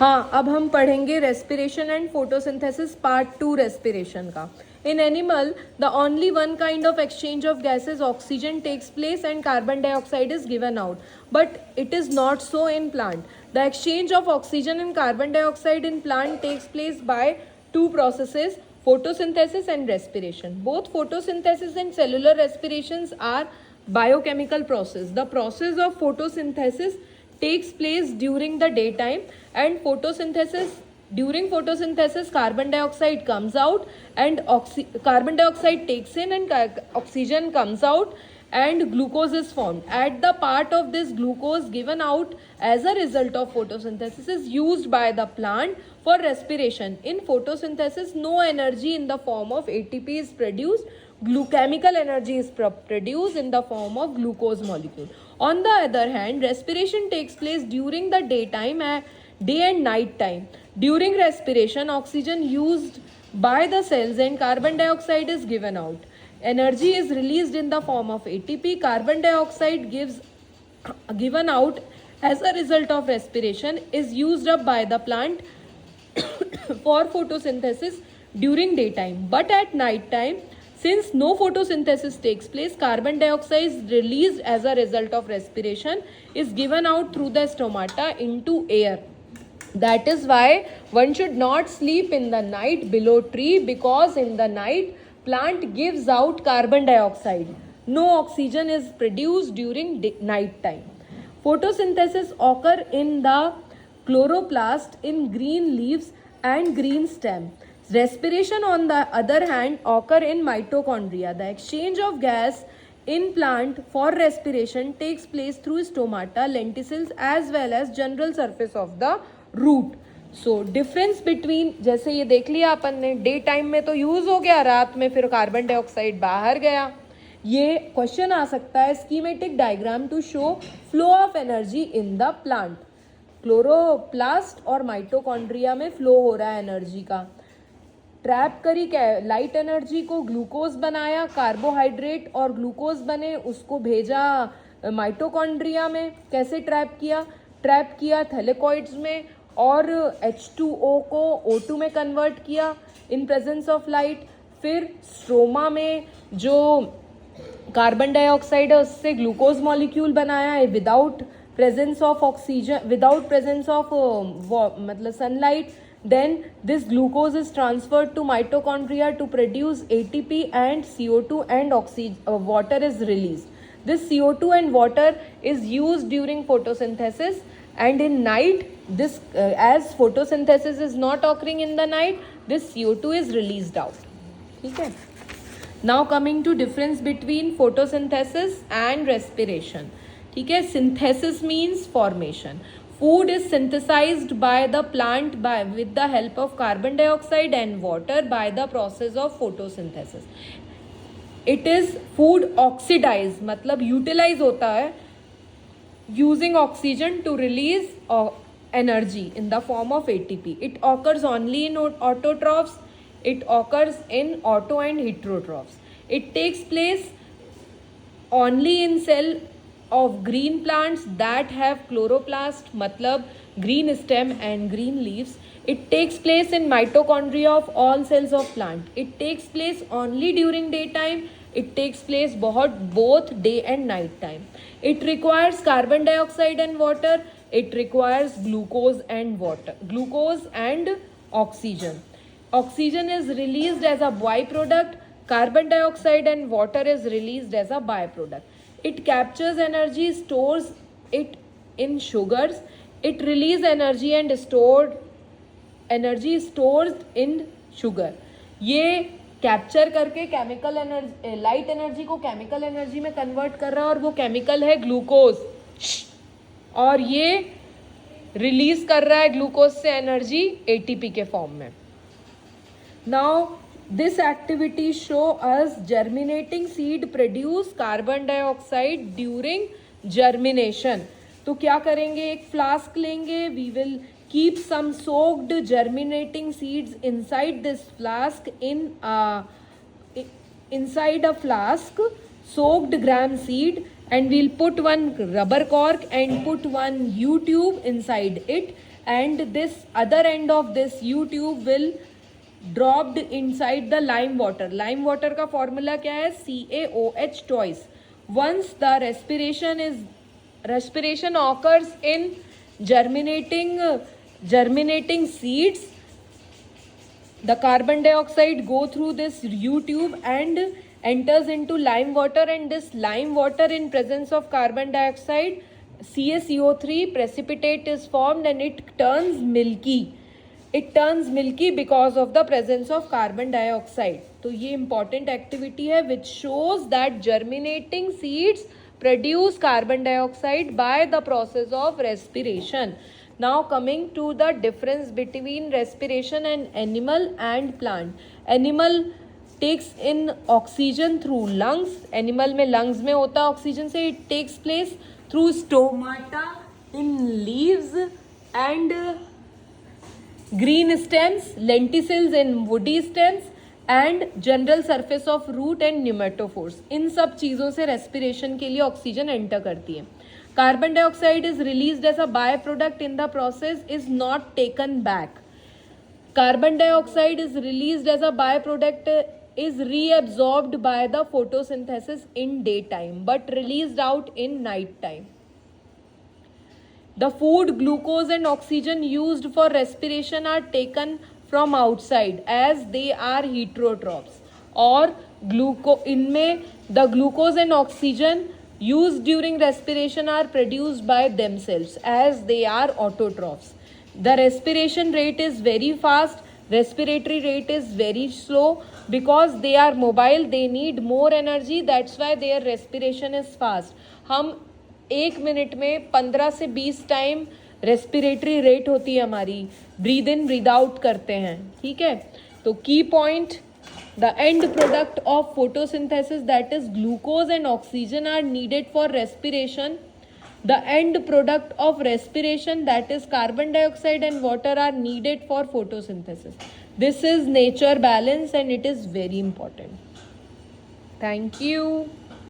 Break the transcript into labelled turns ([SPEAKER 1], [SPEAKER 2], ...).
[SPEAKER 1] हाँ, अब हम पढ़ेंगे respiration and photosynthesis part 2 respiration का. In animal, the only one kind of exchange of gases, oxygen, takes place and carbon dioxide is given out. But it is not so in plant. The exchange of oxygen and carbon dioxide in plant takes place by two processes, photosynthesis and respiration. Both photosynthesis and cellular respirations are biochemical process. The process of photosynthesis takes place during the daytime, and during photosynthesis carbon dioxide comes out and carbon dioxide takes in and oxygen comes out and glucose is formed. At the part of this glucose given out as a result of photosynthesis is used by the plant for respiration. In photosynthesis, no energy in the form of ATP is produced. Chemical energy is produced in the form of glucose molecule. On the other hand, respiration takes place during the daytime, day and night time. During respiration, oxygen used by the cells and carbon dioxide is given out. Energy is released in the form of ATP. Carbon dioxide given out as a result of respiration is used up by the plant for photosynthesis during daytime. But at night time, since no photosynthesis takes place, carbon dioxide is released as a result of respiration is given out through the stomata into air. That is why one should not sleep in the night below tree, because in the night plant gives out carbon dioxide. No oxygen is produced during night time. Photosynthesis occur in the chloroplast in green leaves and green stem. Respiration, on the other hand, occur in mitochondria. The exchange of gas in plant for respiration takes place through stomata, lenticels as well as general surface of the root. So difference between, जैसे ये देख लिया अपन ने, day time में तो use हो गया, रात में फिर कार्बन डाइऑक्साइड बाहर गया. ये क्वेश्चन आ सकता है schematic diagram to show flow of energy in the plant. Chloroplast और माइटोकॉन्ड्रिया में फ्लो हो रहा है एनर्जी का. ट्रैप करी लाइट एनर्जी को, ग्लूकोज बनाया, कार्बोहाइड्रेट और ग्लूकोज बने, उसको भेजा माइटोकॉन्ड्रिया में. कैसे ट्रैप किया थैलेकॉइड्स में, और H2O को O2 में कन्वर्ट किया इन प्रेजेंस ऑफ लाइट. फिर स्ट्रोमा में जो कार्बन डाइऑक्साइड है उससे ग्लूकोज मॉलिक्यूल बनाया है without presence of oxygen, without presence of मतलब sunlight. Then this glucose is transferred to mitochondria to produce ATP and CO2 and water is released. This CO2 and water is used during photosynthesis, and in night this as photosynthesis is not occurring in the night, this CO2 is released out. ठीक है. Now coming to difference between photosynthesis and respiration. ठीक है. Synthesis means formation. Food is synthesized by the plant with the help of carbon dioxide and water by the process of photosynthesis. It is food oxidized, मतलब utilize होता है using oxygen to release energy in the form of ATP. It occurs only in autotrophs. It occurs in auto and heterotrophs. It takes place only in cell of green plants that have chloroplast, matlab green stem and green leaves. It takes place in mitochondria of all cells of plant. It takes place only during daytime. It takes place both day and night time. It requires carbon dioxide and water. It requires glucose and oxygen. Oxygen is released as a byproduct. Carbon dioxide and water is released as a byproduct. It captures energy, stores it in sugars. It releases energy and stores in sugar. ये capture करके chemical energy, light energy को chemical energy में convert कर रहा है, और वो chemical है ग्लूकोज. और ये रिलीज कर रहा है ग्लूकोज से एनर्जी एटीपी के फॉर्म में. Now this activity show us germinating seed produce carbon dioxide during germination. तो क्या करेंगे, एक फ्लास्क लेंगे, we will keep some soaked germinating seeds inside this flask, inside a flask soaked gram seed, and we'll put one rubber cork and put one U tube inside it and this other end of this U tube will dropped inside the lime water. Lime water का formula क्या है? CaOH twice. Once the respiration occurs in germinating seeds, the carbon dioxide go through this U tube and enters into lime water, and this lime water in presence of carbon dioxide, CaCO3 precipitate is formed and it turns milky. It turns milky because of the presence of carbon dioxide. तो ये important activity है which shows that germinating seeds produce carbon dioxide by the process of respiration. Now coming to the difference between respiration and animal and plant. Animal takes in oxygen through lungs. Animal में lungs में होता है oxygen से. It takes place through stomata in leaves and green stems, lenticels in woody stems and general surface of root and pneumatophores. इन सब चीज़ों से respiration के लिए oxygen enter करती है. Carbon dioxide is released as a byproduct in the process, is not taken back. Carbon dioxide is released as a byproduct, is reabsorbed by the photosynthesis in daytime but released out in night time. The food, glucose and oxygen used for respiration are taken from outside as they are heterotrophs. और इनमें the glucose and oxygen used during respiration are produced by themselves as they are autotrophs. The respiration rate is very fast, respiratory rate is very slow. Because they are mobile, they need more energy, that's why their respiration is fast. हम 1 minute में 15 से 20 time respiratory rate होती है हमारी, breathe in breathe out करते हैं, ठीक है. तो key point, the end product of photosynthesis that is glucose and oxygen are needed for respiration. The end product of respiration that is carbon dioxide and water are needed for photosynthesis. This is nature balance and it is very important. Thank you.